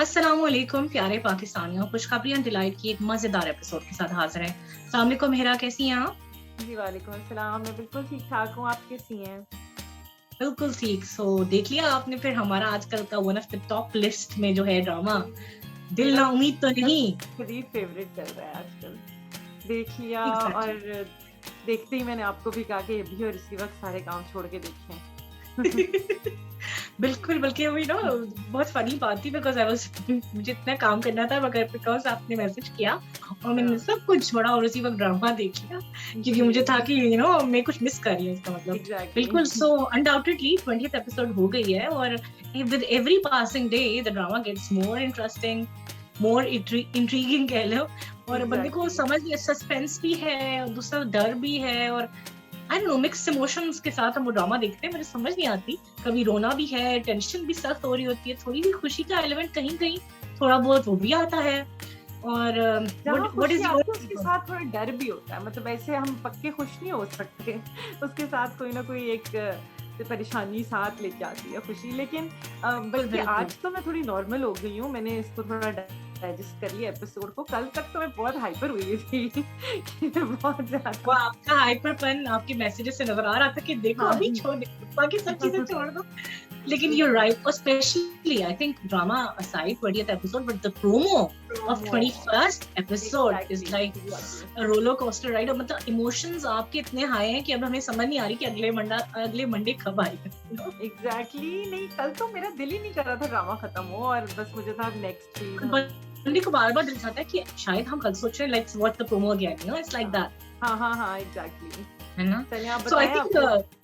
अस्सलामुअलैकुम प्यारे पाकिस्तानियों, खुशखबरी एंड डिलाइट की एक मजेदार एपिसोड के साथ हाजिर हैं। अस्सलाम वालेकुम हिरा, कैसी हैं आप? जी, वालेकुम अस्सलाम। मैं बिल्कुल ठीक-ठाक हूँ, आप कैसी हैं? बिल्कुल ठीक। देख लिया आपने फिर हमारा आजकल का one of the top list में जो है ड्रामा दिल मेरा ना उम्मीद तो बस नहीं। खुद ही फ़ेवरेट चल रहा है आजकल। देख लिया एग्जैक्टली। और देखते ही मैंने आपको भी कहा कि अभी और इसी वक़्त सारे काम छोड़ के देखें। बिल्कुल, बल्कि वही ना बहुत फनी बात थी बिकॉज़ आई वाज़ मुझे इतना काम करना था मगर बिकॉज़ आपने मैसेज किया और मैंने हाँ, सब कुछ छोड़ा और उसी वक़्त ड्रामा देख लिया क्योंकि जी, मुझे था कि मैं कुछ मिस कर रही हूँ इसका मतलब। एग्ज़ैक्टली। बिल्कुल, अनडाउटेडली 20th एपिसोड हो गई है और with every passing day the drama gets more interesting, more intriguing कह लो और बंदे को एग्ज़ैक्टली। समझ सस्पेंस भी है, दूसरा डर भी है और I don't know mixed emotions के साथ हम वो ड्रामा देखते हैं, मुझे समझ नहीं आती। कभी रोना भी है, टेंशन भी सख्त हो रही होती है, थोड़ी भी खुशी का एलिमेंट कहीं-कहीं थोड़ा बहुत वो भी आता है। और जहाँ व्हाट खुशी इज़ आती है उसके योर साथ थोड़ा डर भी होता है, मतलब ऐसे हम पक्के खुश नहीं हो सकते। उसके साथ कोई ना कोई एक परेशानी साथ लेके आती है खुशी। लेकिन बिल्कुल, बल्कि बिल्कुल। आज तो मैं थोड़ी नॉर्मल हो गई हूँ, मैंने इसको थोड़ा डाइजेस्ट कर लिया एपिसोड को। कल तक तो मैं बहुत हाइपर हुई थी कि बहुत वो ज़्यादा। आपका हाइपरपन आपके मैसेजेस से नज़र आ रहा था कि देखो हाँ। अभी छोड़ दे, बाकी सब चीज़ें छोड़ दो। लेकिन यू आर राइट और specially I think drama aside 20th episode but the promo of promo 21st episode is exactly, like exactly. Roller coaster ride और मतलब इमोशंस आपके इतने हाई हैं कि अब हमें समझ नहीं आ रही कि अगले मंडे कब आएगा। एग्ज़ैक्टली नहीं, कल तो मेरा दिल ही नहीं कर रहा था ड्रामा खत्म हो और बस मुझे था नेक्स्ट सीन हम। बंदे को बार-बार दिल चाहता है कि शायद हम कल सोच रहे हैं let's watch the promo again, it's like हाँ। दैट, हाँ, हाँ, हाँ, एग्ज़ैक्टली। है ना? चलिए आप सो आई बताएँ थिंक आपको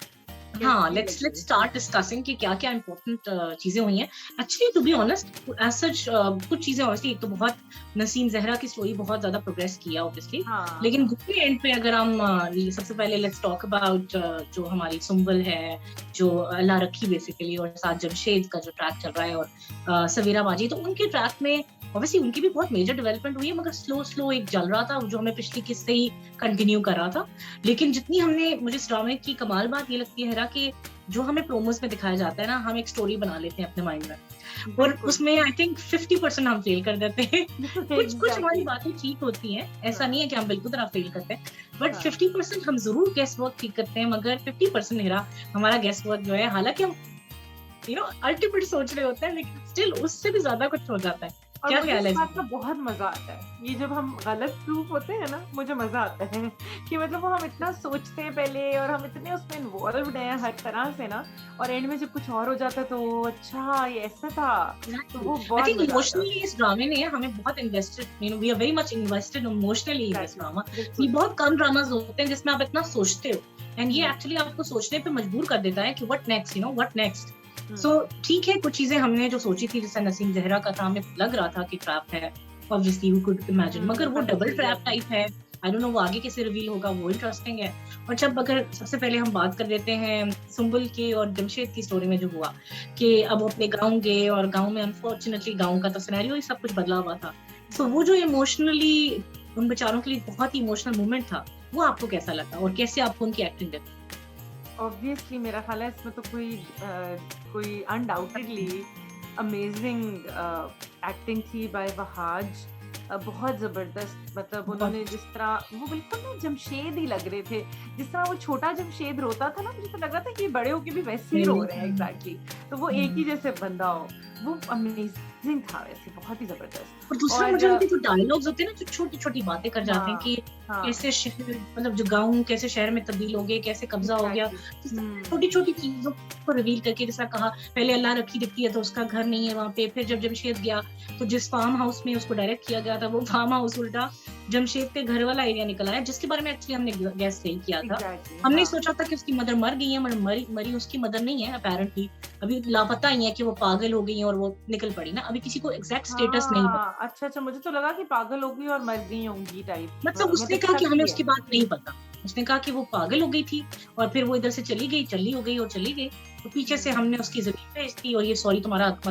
हाँ, कैसी लेट्स लगी? लेट्स स्टार्ट डिस्कसिंग कि क्या-क्या इम्पोर्टेंट चीज़ें हुई हैं। Actually to be honest as such कुछ चीज़ें ऑब्वियसली एक तो बहुत नसीम ज़हरा की स्टोरी बहुत ज़्यादा प्रोग्रेस किया ऑब्वियसली। हाँ, लेकिन हाँ। दूसरे एंड पे अगर हम सबसे पहले लेट्स टॉक अबाउट जो हमारी सुंबल है, जो अल्लाह रखी बेसिकली और साथ जमशेद का जो ट्रैक चल रहा है और सवेरा बाजी तो उनके ट्रैक में ऑब्वियसली उनकी भी बहुत मेजर डेवलपमेंट हुई है मगर स्लो एक चल रहा था जो हमें पिछली किस्त से ही कंटिन्यू कर रहा था। लेकिन जितनी हमने मुझे इस ड्रामे की कमाल बात ये लगती है हेरा कि जो हमें प्रोमोस में दिखाया जाता है ना हम एक स्टोरी बना लेते हैं अपने माइंड में और बिल्कुल, उसमें आई थिंक 50% हम फेल कर देते हैं। कुछ कुछ हमारी एग्ज़ैक्टली। बातें ठीक होती हैं, ऐसा नहीं हाँ, है कि हम बिल्कुल तरह फेल करते हैं बट हाँ। 50% हम जरूर गेस वर्क ठीक करते हैं मगर 50% हेरा हमारा गेस वर्क जो है हालांकि हम अल्टीमेट सोच रहे होते हैं लेकिन स्टिल उससे भी ज्यादा कुछ हो जाता है। और क्या मुझे ख्याल इस है इस बात का बारे बहुत मज़ा आता है। ये जब हम गलत प्रूफ होते हैं ना, मुझे मज़ा आता है कि मतलब वो हम इतना सोचते हैं पहले और हम इतने उसमें इन्वॉल्व्ड हैं हर तरह से ना, और एंड में जब कुछ और हो जाता है तो अच्छा ये ऐसा था, तो में? वो आई बहुत थिंक मज़ा आता है इमोशनली उसमें। इस ड्रामे ने हमें बहुत invested we are very much invested emotionally in this exactly, drama. ये बिल्कुल। बहुत कम ड्रामास होते हैं जिसमें आप इतना सोचते हो एंड ये हुँ, एक्चुअली आपको सोचने पे मजबूर कर देता है कि व्हाट नेक्स्ट, व्हाट नेक्स्ट। हुँ, सो ठीक है कुछ चीजें हमने जो सोची थी जैसे नसीम जहरा का था हमें लग रहा था कि ट्रैप है ऑब्वियसली वी कुड इमेजिन मगर वो पता डबल चल गया ट्रैप था। टाइप है। आई डोंट नो वो आगे कैसे रिवील होगा वो इंटरेस्टिंग है। और जब अगर सबसे पहले हम बात कर लेते हैं सुंबल की और जमशेद की स्टोरी में जो हुआ कि अब वो अपने गाँव गए और गाँव में अनफॉर्चुनेटली गाँव का तो सिनेरियो ही सब कुछ बदला हुआ था। सो वो हुँ। जो इमोशनली उन बेचारों के लिए बहुत ही इमोशनल मोमेंट था, वो आपको कैसा लगा और कैसे आपको उनकी एक्टिंग लगी? ऑब्वियसली मेरा ख़्याल है इसमें तो कोई अनडाउटेडली अमेजिंग एक्टिंग थी बाय वहाज। बहुत ज़बरदस्त, मतलब बहुत उन्होंने जिस तरह वो बिल्कुल ना जमशेद ही लग रहे थे। जिस तरह वो छोटा जमशेद रोता था ना, मुझे तो लग रहा था कि बड़े होके भी वैसे ही रो रहे हैं हुँ, एग्ज़ैक्टली। तो वो एक हुँ। ही जैसे बंदा हो, वो अमेजिंग था वैसे, बहुत ही ज़बरदस्त। और दूसरा और मुझे उनके जो डायलॉग्स होते हैं ना, जो छोटी-छोटी बातें कर जाते हैं हाँ, कि हाँ, कैसे शहर मतलब जो गाँव कैसे शहर में तब्दील हो गए, कैसे कब्ज़ा हो गया। एग्ज़ैक्टली। हुँ, छोटी-छोटी चीज़ों को रिवील करके जैसा कहा, पहले अल्लाह रखी दिखती है तो उसका घर नहीं है वहाँ पे, फिर जब जमशेद गया, तो जिस फार्म हाउस में उसको डायरेक्ट किया गया था, वो फार्म हाउस उल्टा जमशेद के घर वाला एरिया निकल आया, जिसके बारे में एक्चुअली हमने गेस नहीं किया था। एग्ज़ैक्टली, हमने हाँ। सोचा था कि उसकी मदर मर गई है, मगर मरी मरी उसकी मदर नहीं है अपैरेंटली। अभी लापता ही है कि वो पागल हो गई हैं और वो निकल पड़ी ना, अभी किसी को एग्ज़ैक्ट स्टेटस नहीं पता। हाँ, अच्छा, अच्छा, मुझे तो लगा कि पागल हो गई और मर गई होंगी टाइप, मतलब उसने मतलब कहा कि शक हमें ही उसकी है। बात नहीं पता। उसने कहा कि वो पागल हो गई थी और फिर वो इधर से चली गई, चली हो गई और चली गई। तो पीछे से हुँ, हमने उसकी ज़मीन बेच दी और ये सॉरी तुम्हारा हक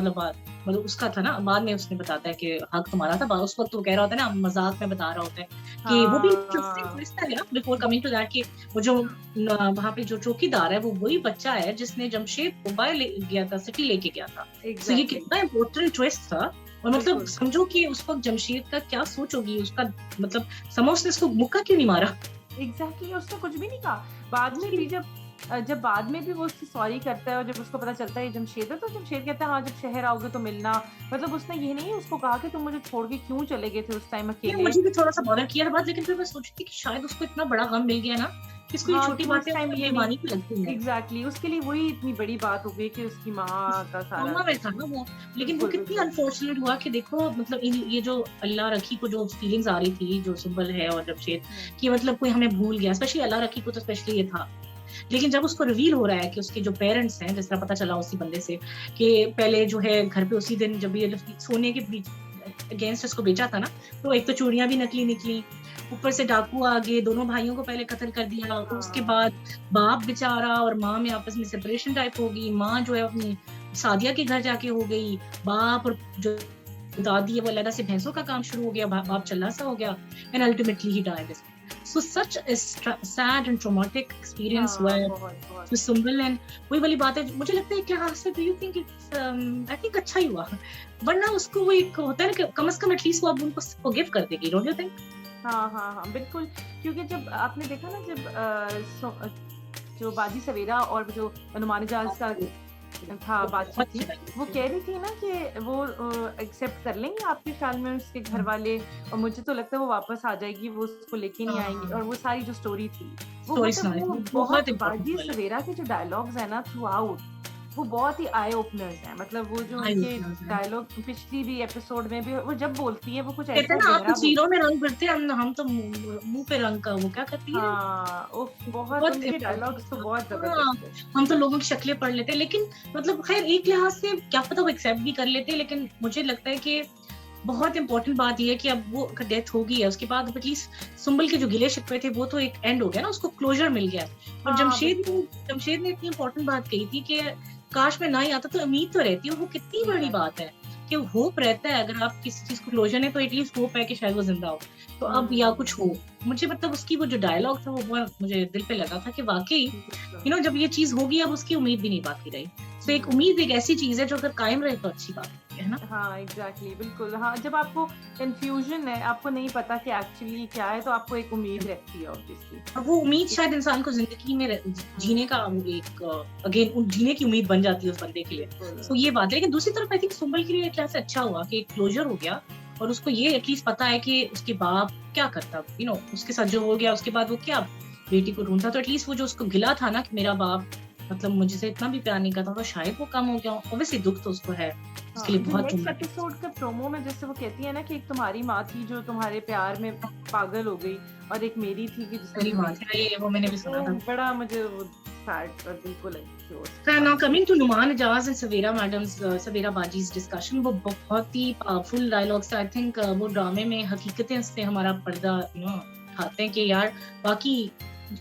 मतलब उसका था ना, बाद में उसने बताता है कि हक तुम्हारा था। उस वक़्त वो कह रहा होता है ना, मज़ाक में बता रहा होता है कि वो भी इंटरेस्टिंग हाँ, ट्विस्ट है ना बिफोर कमिंग टू दैट कि वो जो न वहाँ पे जो चौकीदार है, वो वही बच्चा है जिसने जमशेद को बाहर ले गया था, सिटी लेके गया था। सो ये एग्ज़ैक्टली। कितना इम्पोर्टेंट ट्विस्ट था और मतलब बिल्कुल। समझो कि उस वक़्त जमशेद का क्या सोच होगी, उसका मतलब समझ ने उसको मुक्का क्यों नहीं मारा? एग्ज़ैक्टली, उसने कुछ भी नहीं कहा। बाद में भी जब बाद में भी वो उससे सॉरी करता है और जब उसको पता चलता है ये जमशेद है, तो जमशेद कहता है हाँ, जब शहर आओगे तो मिलना। मतलब उसने ये नहीं उसको कहा कि तुम मुझे छोड़ के क्यों चले गए थे उस टाइम ये अकेले। मुझे भी थोड़ा-सा बॉदर किया था बात, लेकिन फिर मैं सोची थी कि शायद उसको इतना बड़ा गम मिल गया ना, कि इसको ये हाँ, छोटी कि वो इस बातें टाइम मतलब ये नहीं बेईमानी की लगती हैं। एग्ज़ैक्टली उसके लिए वही इतनी बड़ी बात हो गई कि उसकी माँ का सारा ट्रॉमा में था ना वो, लेकिन वो बिल्कुल, कितनी बिल्कुल। अनफॉर्चुनेट हुआ कि देखो मतलब ये जो अल्लाह रखी को जो फीलिंग्स आ रही थी, जो सुंबल है और जमशेद, हुँ, कि मतलब कोई हमें भूल गया, स्पेशली अल्लाह रखी को तो स्पेशली ये था। लेकिन जब उसको रिवील हो रहा है कि उसके जो पेरेंट्स हैं, जिस तरह पता चला उसी बंदे से कि पहले जो है घर पे उसी दिन जब ये सोने के बीच अगेंस्ट इसको बेचा था ना, तो एक तो चूड़ियाँ भी नकली निकली, ऊपर से डाकू आ गए, दोनों भाइयों को पहले कत्ल कर दिया, उसके हाँ, बाद बाप बेचारा और माँ में आपस में सेपरेशन टाइप हो गई, माँ जो है अपनी सादिया के घर जाके हो गई, बाप और जो दादी है वो अलग से भैंसों का काम शुरू हो गया, बाप चल्ला सा हो गया and ultimately he died. So such a sad and traumatic experience हुआ हाँ, है बहुत, बहुत। तो सिंबल एंड वही वाली बात है, मुझे लगता है कि हाँ से do you think it's I think अच्छा ही हुआ, वरना उसको वो एक होता है ना कि कम से कम एटलीस्ट वो अब उनको फॉरगिव कर देगी, डोंट यू थिंक? हाँ, हाँ, हाँ, बिल्कुल, क्योंकि जब आपने देखा ना जब जो बाजी सवेरा और जो हनुमान जहाज का था बातचीत बहुत थी, अच्छी लगी वो मुझे। कह रही थी ना कि वो एक्सेप्ट कर लेंगे आपके ख्याल में उसके घर वाले और मुझे तो लगता है वो वापस आ जाएगी, वो उसको लेके नहीं आएँगे और वो सारी जो स्टोरी थी, वो स्टोरी मतलब सुनाई वो थी, बहुत बहुत इंपॉर्टेंट बाजी वाला सवेरा के जो डायलॉग्स हैं ना थ्रू आउट, वो बहुत ही आई ओपनर्स हैं। मतलब वो जो आई उनके ओपनर्स है। डायलॉग पिछली भी एपिसोड में भी वो जब बोलती है वो कुछ कहते हैं ऐसा ना आप गहरा बोल तस्वीरों में रंग भरते हैं, हम तो मुंह पे रंग का वो क्या करती है, हाँ, उफ़! बहुत बहुत उनके इम्पोर्टेंट डायलॉग्स तो था। बहुत हाँ, ज़बरदस्त थे। हम तो लोगों की शक्लें पढ़ लेते हैं, लेकिन मतलब खैर एक लिहाज से क्या पता वो एक्सेप्ट भी कर लेते, लेकिन मुझे लगता है कि बहुत इम्पोर्टेंट बात ये है कि अब वो अगर डेथ हो गई है, उसके बाद एटलीस्ट सुम्बल के जो गिले-शिकवे थे, वो तो एक एंड हो गया ना, उसको क्लोज़र मिल गया है। और हाँ, बिल्कुल, जमशेद ने इतनी इम्पोर्टेंट बात कही थी कि काश मैं ना ही आता तो उम्मीद तो रहती है, और वो कितनी बड़ी बात एग्ज़ैक्टली। है कि होप रहता है अगर आप किसी चीज़ को क्लोज़र है तो एटलीस्ट होप है कि शायद वो ज़िंदा हो। तो अब या कुछ हुँ, हो। मुझे मतलब उसकी वो जो डायलॉग था वो बहुत मुझे दिल पे लगा था कि वाक़ई बिल्कुल। जब ये चीज़ होगी अब उसकी उम्मीद भी नहीं बाकी रही। सो एक हुँ। उम्मीद एक ऐसी चीज़ है जो अगर कायम रहे तो अच्छी बात है ना? हाँ, एग्ज़ैक्टली बिल्कुल, हाँ, जब आपको कन्फ्यूज़न है, आपको नहीं पता कि एक्चुअली क्या है, तो आपको एक उम्मीद रहती है ऑब्वियसली। अब वो उम्मीद एक शायद इंसान को ज़िंदगी में हुँ, जीने का एक अगेन जीने की उम्मीद बन जाती है उस बंदे के लिए। बिल्कुल। सो ये बात है, लेकिन दूसरी तरफ आई थिंक सुंबल के लिए एक तरह से अच्छा हुआ कि एक क्लोज़र हो गया और उसको ये एटलीस्ट पता है कि उसके बाप क्या करता, उसके साथ जो हो गया उसके बाद वो क्या बेटी को ढूँढता, तो एटलीस्ट वो जो उसको गिला था ना कि मेरा बाप मतलब मुझसे इतना भी प्यार नहीं करता, तो शायद वो कम हो गया। ऑब्वियसली दुःख तो उसको है, उसके हाँ, लिए जो बहुत नेक्स्ट ट्रॉमेटिक। एपिसोड का प्रोमो में जैसे वो कहती है ना कि एक तुम्हारी माँ थी जो तुम्हारे प्यार में पागल हो गई और एक मेरी थी कि जिसने सही तुम्हें बात है, ये वो मैंने भी सुना वो था। बड़ा मुझे वो सैड और दिल को लगी थी वो Now बात। coming to Numan Ijaz and Savera Baji's discussion, वो बहुत ही पावरफुल डायलॉग्स थे। आई थिंक वो ड्रामे में हकीकतें से हमारा पर्दा उठाते हैं कि यार बाकी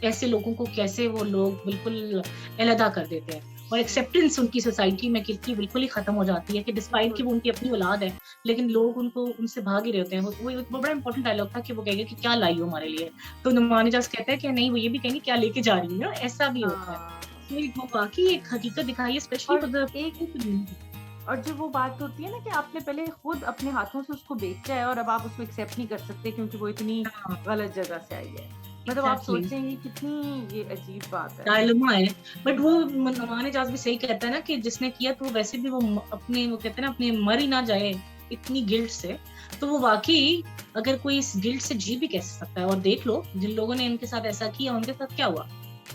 ऐसे लोगों को कैसे वो लोग बिल्कुल अलहदा कर देते हैं, और हुँ, एक्सेप्टेंस उनकी सोसाइटी में कितनी बिल्कुल ही खत्म हो जाती है कि डिस्पाइट कि बिल्कुल। वो उनकी अपनी औलाद है, लेकिन लोग उनको उनसे भाग ही रहे होते हैं। वो बड़ा इंपॉर्टेंट डायलॉग था कि वो कहेंगे कि क्या लाई हो हमारे लिए, तो नुमान इजाज कहता है कि नहीं, वो ये भी कहेंगे क्या लेके जा रही हो, ऐसा भी होता है। हाँ, नहीं, वो वाक़ई एक हकीकत दिखाई है, स्पेशली और फॉर द एक और जो वो बात होती है ना कि आपने पहले खुद अपने हाथों से उसको बेचा है और अब आप उसको एक्सेप्ट नहीं कर सकते क्योंकि वो इतनी हाँ, गलत जगह से आई है। मतलब आप एग्ज़ैक्टली सोचेंगे कितनी ये अजीब बात है। डायलेमा है। बट वो नुमान इजाज़ भी सही कहता है ना कि जिसने किया तो वैसे भी वो अपने वो कहते हैं ना अपने मर ही ना जाए इतनी गिल्ट से, तो वो वाक़ई अगर कोई इस गिल्ट से जी भी कैसे सकता है, और देख लो जिन लोगों ने इनके साथ ऐसा किया उनके साथ क्या हुआ?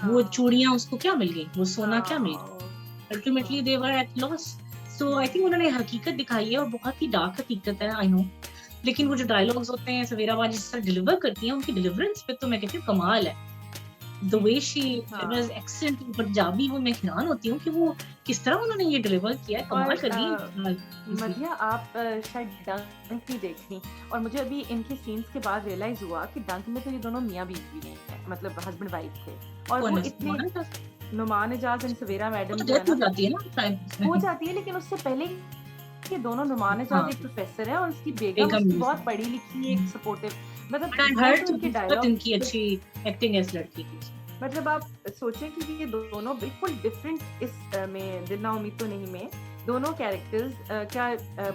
वो हाँ, चूड़ियाँ उसको क्या मिल गई? वो सोना क्या मिल हाँ, गया? Ultimately they were at loss. So I think उन्होंने हकीकत दिखाई है और बहुत ही डार्क हकीकत है, आई नो। लेकिन वो जो डायलॉग्स होते हैं सवेरा बाजी जिस तरह डिलीवर करती हैं, उनकी डिलीवरेंस पे तो मैं कहती हूँ कमाल है। द वे शी वाज़ हाँ। एक्सेंट पंजाबी, वो मैं हैरान होती हूँ कि वो किस तरह उन्होंने ये डिलीवर किया है, कमाल और कर दी है। जी। मधिया आप शायद डंक नहीं देखी और मुझे अभी इनके सीन्स के बाद रियलाइज़ हुआ कि डंक में तो ये दोनों मियाँ-बीवी नहीं है, मतलब हस्बैंड वाइफ थे और कौन वो है? इतने नुमान इजाज़? नुमान इजाज़ एंड सवेरा वो मैडम तो जो है डेथ हो ना, जाती है ना शायद हो उसमें। जाती है लेकिन उससे पहले ये दोनों नुमान हाँ, इजाज़ एक प्रोफ़ेसर है और उसकी बेगम बेगम उसकी बहुत यूसुफ। पढ़ी-लिखी एक सपोर्टिव बट आई मतलब वो जो हर्ड उनके बहुत डायलॉग इनकी अच्छी एक्टिंग है इस लड़की की उसमें। मतलब आप सोचें कि ये दोनों बिल्कुल डिफरेंट इस में दिल ना उम्मीद तो नहीं में दोनों कैरेक्टर्स क्या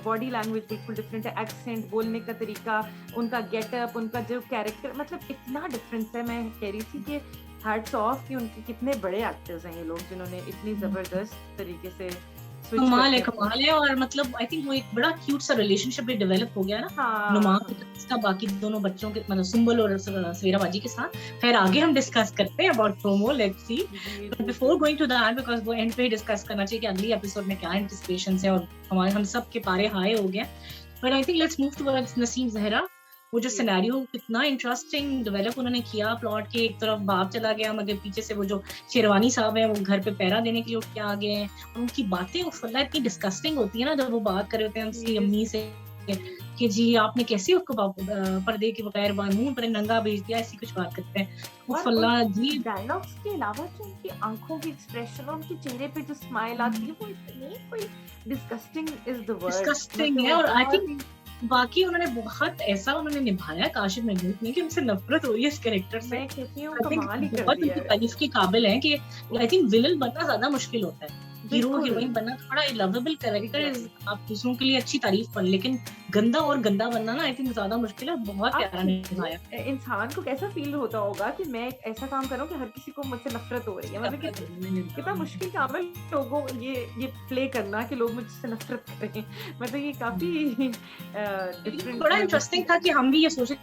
बॉडी लैंग्वेज बिल्कुल डिफरेंट है, एक्सेंट, बोलने का तरीका, उनका गेटअप, उनका जो कैरेक्टर, मतलब इतना डिफरेंस है। मैं कह रही थी कि हैट्स ऑफ कि उनके कितने बड़े एक्टर्स हैं ये लोग, जिन्होंने इतनी जबरदस्त तरीके से स्विच करके कमाल है। और मतलब आई थिंक वो एक बड़ा क्यूट सा रिलेशनशिप भी डेवलप हो गया ना नुमान का बाकी दोनों बच्चों के, मतलब सुंबल और सवेरा बाजी के साथ। फिर आगे हम डिस्कस करते हैं about promo, let's see. But before going to that, because वो एंड पे डिस्कस करना चाहिए कि अगली एपिसोड में क्या एंटिसिपेशंस है, और हम सब के पारे हाई हो गए। But I think let's move towards Naseem Zahra. वो जो सिनेरियो कितना इंटरेस्टिंग डेवलप उन्होंने किया प्लॉट के, एक तरफ बाप चला गया मगर पीछे से वो जो शेरवानी साहब हैं वो घर पे पहरा देने के लिए उठ के आ गए हैं। उनकी बातें फल्ला इतनी डिस्कस्टिंग होती है ना जब वो बात कर रहे होते हैं उसकी अम्मी से कि जी आपने कैसे उसको पर्दे के बगैर मुंह पर नंगा भेज दिया, ऐसी कुछ बात करते हैं वो फल्ला जी। डायलॉग्स के अलावा जो उनकी आंखों की एक्सप्रेशन और उनके चेहरे पे जो स्माइल आती है वो इतनी कोई disgusting is the word, disgusting है। और आई थिंक बाकी उन्होंने बहुत ऐसा उन्होंने निभाया काशिफ महमूद ने कि उनसे नफरत हो रही है इस कैरेक्टर से। मैं कहती हूँ कमाल ही कर बहुत दिया है। तारीफ के काबिल है कि आई थिंक विलन बनना ज्यादा मुश्किल होता है, हीरो हीरोइन बनना थोड़ा लवेबल कैरेक्टर, आप दूसरों के लिए अच्छी तारीफ कर, लेकिन गंदा और गंदा बनना ना आई थिंक ज्यादा मुश्किल है। बहुत प्यारा निभाया। इंसान को कैसा फील होता होगा कि मैं ऐसा काम करूं कि हर किसी को मुझसे नफरत हो रही है, मतलब कितना मुश्किल काम है लोगों ये प्ले करना कि लोग मुझसे नफरत करें। मतलब ये काफी बड़ा इंटरेस्टिंग था कि हम भी ये सोचे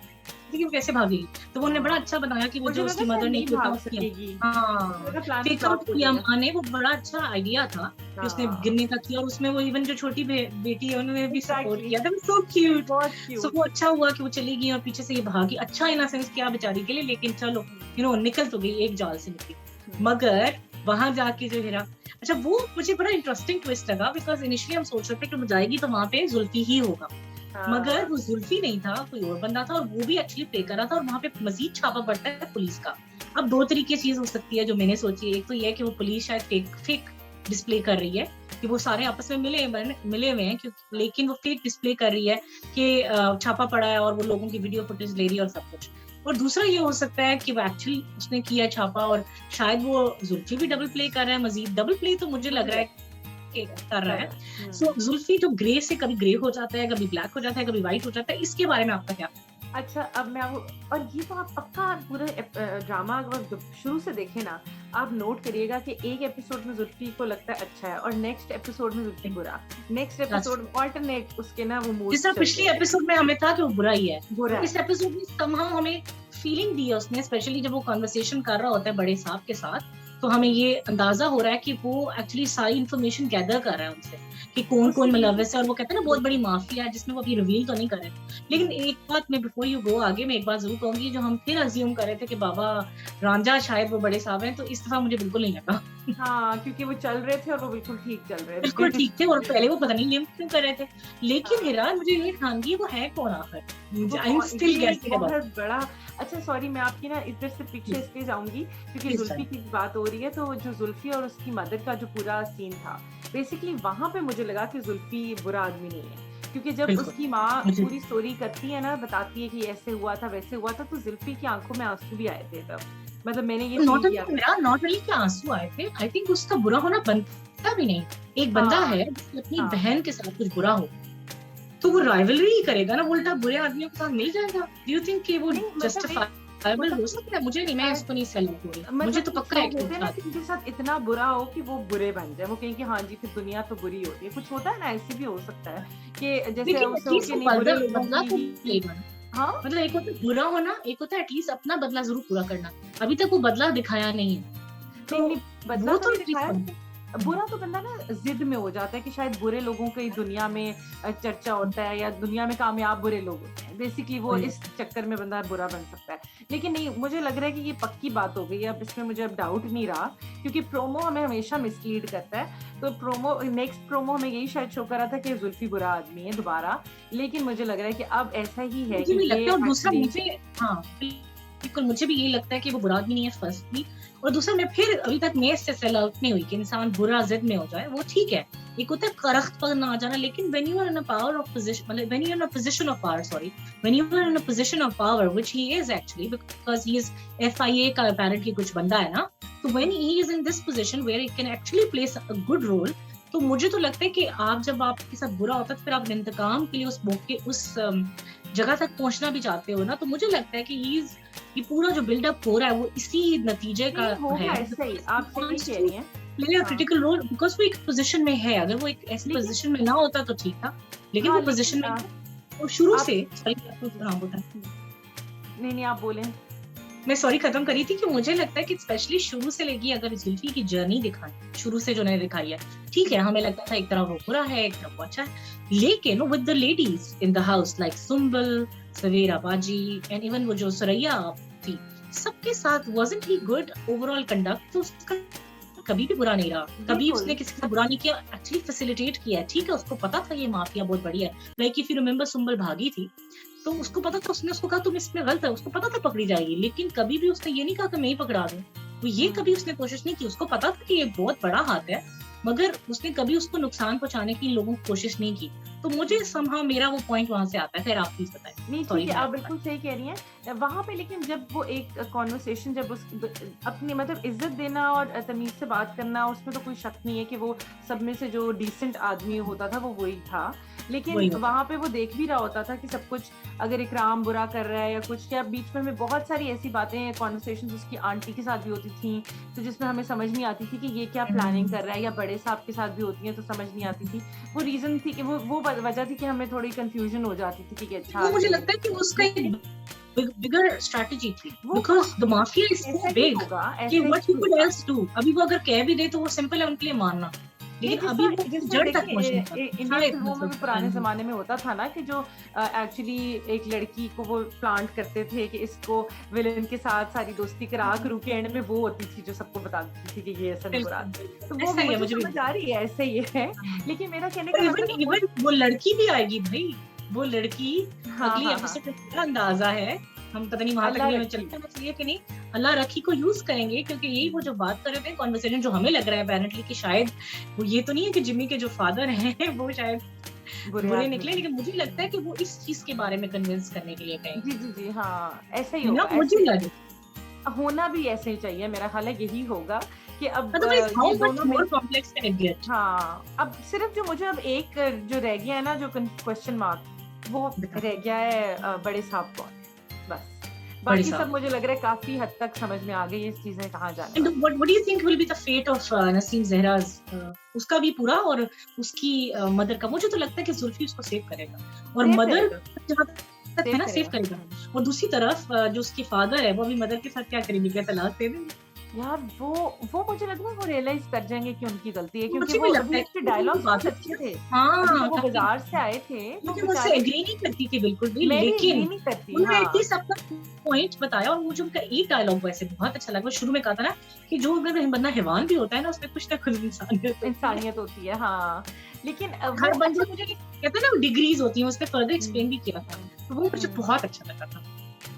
कि वो कैसे भागेगी, तो उन्होंने बड़ा अच्छा बनाया कि वो जो उसकी मदर ने किया माँ ने, वो बड़ा अच्छा आइडिया था कि उसने गिरने का किया, और उसमें वो इवन जो छोटी बेटी है उन्होंने भी सपोर्ट किया था। सो क्यूट, सो वो अच्छा हुआ कि वो चली गई और पीछे से ये भागी। अच्छा इन सेंस किया बेचारी के लिए, लेकिन चलो निकल तो गई एक जाल से निकली। मगर वहां जाके जो हेरा, अच्छा वो मुझे बड़ा इंटरेस्टिंग ट्विस्ट लगा, बिकॉज इनिशियली हम सोच रहे थे कि वो जाएगी तो वहां पे जुल्फी ही होगा, मगर वो जुल्फी नहीं था, कोई और बंदा था, और वो भी एक्चुअली प्ले कर रहा था, और वहां पे मजीद छापा पड़ता है पुलिस का। अब दो तरीके की चीज हो सकती है जो मैंने सोची, एक तो ये है कि वो पुलिस शायद फेक डिस्प्ले कर रही है कि वो सारे आपस में मिले हुए हैं, लेकिन वो फेक डिस्प्ले कर रही है कि छापा पड़ा है और वो लोगों की वीडियो फुटेज ले रही है और सब कुछ। और दूसरा ये हो सकता है कि वो एक्चुअली उसने किया छापा, और शायद वो जुल्फी भी डबल प्ले कर रहा है, मजीद डबल प्ले तो मुझे लग रहा है कर रहा है। सो जुल्फी जो ग्रे से कभी ग्रे हो जाता है, कभी ब्लैक हो जाता है, कभी व्हाइट हो जाता है, इसके बारे में आपका क्या? अच्छा, अब मैं और ये तो आप पक्का पूरे ड्रामा अगर शुरू से देखें ना, आप नोट करिएगा कि एक एपिसोड में जुल्फी को लगता है अच्छा है और नेक्स्ट एपिसोड में जुल्फी बुरा, नेक्स्ट एपिसोड ऑल्टरनेट उसके ना वो मूड। जिस पिछले एपिसोड में हमें था कि वो बुरा ही है, बुरा। इस एपिसोड में समहाउ हमें फीलिंग दी है उसने, स्पेशली जब वो कन्वर्सेशन कर रहा होता है बड़े साहब के साथ, तो हमें ये अंदाजा हो रहा है कि वो एक्चुअली सारी इन्फॉर्मेशन गैदर कर रहा है उनसे कि कौन कौन मुलव्वस है, और वो कहते हैं ना बहुत बड़ी माफिया है, जिसमें वो अभी रिवील तो नहीं कर रहे। लेकिन एक बात मैं बिफोर यू गो आगे, मैं एक बात जरूर कहूंगी, जो हम फिर अज्यूम कर रहे थे कि बाबा रांझा शायद वो बड़े साहब हैं, तो इस दफा मुझे बिल्कुल नहीं लगा। हाँ, क्योंकि वो चल रहे थे और वो बिल्कुल ठीक चल रहे थे, बिल्कुल ठीक थे, और पहले वो पता नहीं लिम्प क्यों कर रहे थे। लेकिन हिरा मुझे ये ठानगी वो है कौन आखिर, आई एम स्टिल गेसिंग बहुत बड़ा। अच्छा सॉरी, मैं आपकी ना इधर से पीछे इसलिए जाऊंगी क्योंकि जुल्फी की बात हो रही है, तो जो जुल्फी और उसकी मदर का जो पूरा सीन था, बेसिकली वहां पे मुझे लगा कि जुल्फी बुरा आदमी नहीं है, क्योंकि जब उसकी माँ पूरी स्टोरी करती है ना, बताती है कि ऐसे हुआ था वैसे हुआ था, तो जुल्फी की आंखों में आंसू भी आए थे तब। मतलब मैंने ये नॉट ओनली के आंसू आए थे, आई थिंक उसका बुरा होना बनता भी नहीं। एक बंदा है जिसकी अपनी बहन के साथ कुछ बुरा हो तो वो राइवलरी ही करेगा ना, उल्टा बुरे आदमियों के साथ मिल जाएगा। डू यू थिंक कि वो जस्टिफाइबल हो सकता है? मुझे नहीं, मैं इसको नहीं सेलेक्ट हो रही, मुझे तो पक्का है कि उनके साथ इतना बुरा हो कि वो बुरे बन जाए, वो कहें कि हाँ जी फिर दुनिया तो बुरी होती है, कुछ होता है ना, ऐसे भी हो सकता है कि जैसे हाँ, मतलब एक होता है बुरा होना, एक होता है एटलीस्ट अपना बदला जरूर पूरा करना। अभी तक वो बदला दिखाया नहीं है, तो बदला वो तो दिखाया। बुरा तो बंदा ना जिद में हो जाता है कि शायद बुरे लोगों की दुनिया में चर्चा होता है या दुनिया में कामयाब बुरे लोग होते हैं, बेसिकली वो इस चक्कर में बंदा बुरा बन सकता है। लेकिन नहीं, मुझे लग रहा है कि ये पक्की बात हो गई है, अब इसमें मुझे अब डाउट नहीं रहा, क्योंकि प्रोमो हमें हमेशा मिसलीड करता है। तो प्रोमो, नेक्स्ट प्रोमो हमें यही शायद शो कर रहा था कि जुल्फी बुरा आदमी है दोबारा, लेकिन मुझे लग रहा है कि अब ऐसा ही है कि बिल्कुल मुझे भी यही लगता है कि वो बुरा आदमी नहीं है फर्स्टली, और दूसरा मैं फिर अभी तक मैं इससे सेल आउट नहीं हुई कि इंसान बुरा जिद में हो जाए, वो ठीक है, एक होता है करख्त पर ना आ जाना, लेकिन when you are in a power of position, मतलब when you are in a position of power, sorry, when you are in a position of power, which he is actually, because he is FIA का apparently कुछ बंदा है ना, तो when he is in this position where he can actually play a good role, तो मुझे तो लगता है कि आप जब आपके साथ बुरा होता है तो फिर आप इंतकाम के लिए उस मौके उस जगह तक पहुंचना भी चाहते हो ना, तो मुझे लगता है कि ये पूरा जो बिल्डअप हो रहा है वो इसी नतीजे का नहीं होगा है, ऐसा ही, आप सही कह रही हैं। प्ले अ हाँ, क्रिटिकल रोल बिकॉज़ वो एक पोजीशन में है। अगर वो एक ऐसी लेकिन पोजीशन में ना होता तो ठीक था, लेकिन हाँ, वो लेकिन पोजीशन में है, वो शुरू आप से सॉरी आपको हाँ, बताएँ। नहीं, नहीं आप बोलें। मैं सॉरी खत्म करी थी कि मुझे लगता है कि स्पेशली शुरू से लेके अगर जुल्फी की जर्नी दिखाई, शुरू से जो उन्होंने दिखाई है, ठीक है, हमें लगता था एक तरफ वो बुरा है, एक तरफ वो अच्छा है। लेकिन with the ladies in the house like Sumbul, Savera baji and even वो जो सुरैया थी, सबके साथ wasn't he good overall conduct, तो उसका कभी भी बुरा नहीं रहा। कभी बिल्कुल, उसने किसी का बुरा नहीं किया, एक्चुअली फैसिलिटेट किया है। ठीक है, उसको पता था ये माफिया बहुत बड़ी है। Like if you remember Sumbul भागी थी, तो उसको पता था, उसने उसको कहा तुम इसमें गलत है, उसको पता था पकड़ी जाएगी, लेकिन कभी भी उसने ये नहीं कहा कि मैं ही पकड़ा दूं। तो ये कभी उसने कोशिश नहीं की, उसको पता था कि ये बहुत बड़ा हाथ है, मगर उसने कभी उसको नुकसान पहुंचाने की लोगों को कोशिश नहीं की। तो मुझे समहाउ मेरा वो पॉइंट वहां से आता है। खैर आप प्लीज बताएं। नहीं सॉरी ठीक है, मैं आप आपको बिल्कुल सही कह रही हैं। वहाँ पे लेकिन जब वो एक कॉन्वर्सेशन जब उस अपनी मतलब इज़्ज़त देना और तमीज़ से बात करना, उसमें तो कोई शक नहीं है कि वो सब में से जो डिसेंट आदमी होता था वो वही था। लेकिन वही होता वहाँ पे वो देख भी रहा होता था कि सब कुछ अगर इकराम बुरा कर रहा है या कुछ, या बीच में हमें बहुत सारी ऐसी बातें कॉन्वर्सेशंस उसकी आंटी के साथ भी होती थी, तो जिसमें हमें समझ नहीं आती थी कि ये क्या प्लानिंग कर रहा है, या बड़े साहब के साथ भी होती हैं तो समझ नहीं आती थी। वो रीज़न थी कि वो वजह थी कि हमें थोड़ी कन्फ्यूज़न हो जाती थी कि अच्छा वो मुझे ये लगता है कि उसका एक लेकिन बिगर स्ट्रैटेजी थी वो because the mafia is so ऐसा ही बिग होगा, कि ऐसा व्हाट ही यू कुड होगा। Else do. अभी वो अगर कह भी दे तो वो सिंपल है उनके लिए मानना, नहीं, लेकिन जिस अभी तरह वो जिस तरह जड़ तक देखिए पहुंचना था इंडियन शायद फिल्मों में भी पुराने मतलब ज़माने में होता था ना कि जो एक्चुअली एक लड़की को वो प्लांट करते थे कि इसको विलेन के साथ सारी दोस्ती करा करू के एंड में वो होती थी जो सबको बताती थी कि ये असल बिल्कुल मुराद है। तो बिल्कुल वो ऐसा ही है मुझे मुझे भी समझ आ रही है, ऐसे ही है। लेकिन मेरा कहने का इवन मतलब है वो इवन वो लड़की भी आएगी भाई, वो लड़की हाँ, अगली हाँ, हाँ। एपिसोड में पूरा अंदाजा है। हम पता नहीं वहां तक अल्लाह भी हमें रखी। चलते चाहिए कि नहीं, अल्लाह रखी को यूज करेंगे, क्योंकि यही वो जो बात कर रहे थे कॉन्वर्सेशन, जो हमें लग रहा है अपेरेंटली कि शायद वो ये तो नहीं है कि जिम्मी के जो फादर हैं वो शायद बुरे बुरे आदमी निकले, थे। लेकिन मुझे लगता है कि वो इस चीज के बारे में कन्विंस करने के लिए कहेंगे, जी, जी, जी, हाँ, ऐसा ही है ना, होगा, मुझे ऐसे लगे। होना भी ऐसे ही चाहिए, मेरा ख़्याल है यही होगा कि अब अदरवाइज ये हाउ मच दोनों मोर मिल कॉम्प्लेक्स कैन इट गेट। हाँ, अब सिर्फ़ जो मुझे अब एक जो रह गया है ना जो क्वेश्चन मार्क, वो बता रह गया है बड़े साहब कौन है? बस। बड़ी बाकी सब साहब। मुझे लग रहा है काफ़ी हद तक समझ में आ गई है, इस चीज़ें कहाँ जाने एंड वाली हैं। What do you think will be the fate of Naseem जहराज, उसका भी पूरा और उसकी मदर का? मुझे तो लगता है कि जुल्फी उसको सेव करेगा, और सेव मदर करेगा, जहाँ तक है सेव ना सेव करेगा। करेगा। हुँ। और दूसरी तरफ जो उसके फादर है वो अभी मदर के साथ क्या करेंगे, क्या तलाक दे देंगे? यार वो मुझे लगता है वो रियलाइज़ कर जाएँगे कि उनकी गलती है, क्योंकि मुझे भी वो लगता अभी है उसके कि वो डायलॉग्स बहुत बातें थी अच्छे ना, थे। अभी हाँ जब वो काफी, बाज़ार से आए थे तो लेकिन मुझसे बेचारे एग्री नहीं करती थी बिल्कुल भी, मैं भी लेकिन एग्री नहीं करती, उन्होंने हाँ। एटलीस्ट अपना पॉइंट बताया। और मुझे उनका एक डायलॉग वैसे बहुत अच्छा लगा, वो शुरू में कहा था ना कि जो अगर बंदा हैवान भी होता है ना, उसमें कुछ ना कुछ इंसानियत होती है। इंसानियत होती है, हाँ। लेकिन वो हर अच्छा बंदे मुझे कहते हैं ना डिग्रीज होती हैं, उसने फर्दर हुँ, एक्सप्लेन भी किया था, तो वो मुझे हुँ। बहुत अच्छा लगा था।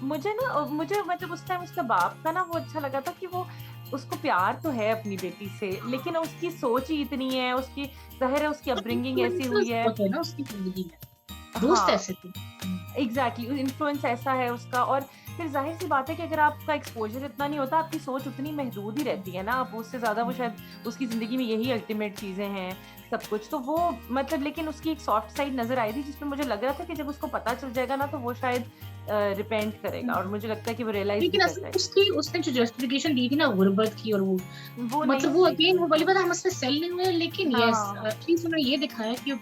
मुझे ना मुझे मतलब उस टाइम उसका बाप था ना, वो अच्छा लगा था कि वो उसको प्यार तो है अपनी बेटी से, लेकिन उसकी सोच ही इतनी है, उसकी ज़ाहिर है उसकी अपब्रिंगिंग ऐसी हुई इन्फ्लुएंसर्स है। बहुत है ना उसकी जिंदगी में, दोस्त हाँ। ऐसे थे। एग्जैक्टली इन्फ्लुएंस ऐसा है उसका, और फिर जाहिर सी बात है कि अगर आपका एक्सपोजर इतना नहीं होता, आपकी सोच उतनी महदूद ही रहती है ना, आप उससे ज्यादा वो शायद उसकी जिंदगी में यही अल्टीमेट चीजें हैं सब कुछ, तो वो मतलब लेकिन उसकी एक सॉफ्ट साइड नजर आई थी जिसमें मुझे लग रहा था कि जब उसको पता चल जाएगा ना तो वो शायद रिपेंट करेगा, और मुझे लगता है कि वो रियलाइज भी लेकिन कर असल में जाएगा। उसकी उसने जो जस्टिफिकेशन दी थी ना गुर्बत की, और वो वो नहीं मतलब वो सही अगेन थी, वो वाली हाँ बात, हम उससे सेल नहीं हुए, लेकिन हाँ यस हाँ हाँ एटलीस्ट उन्होंने ये दिखाया कि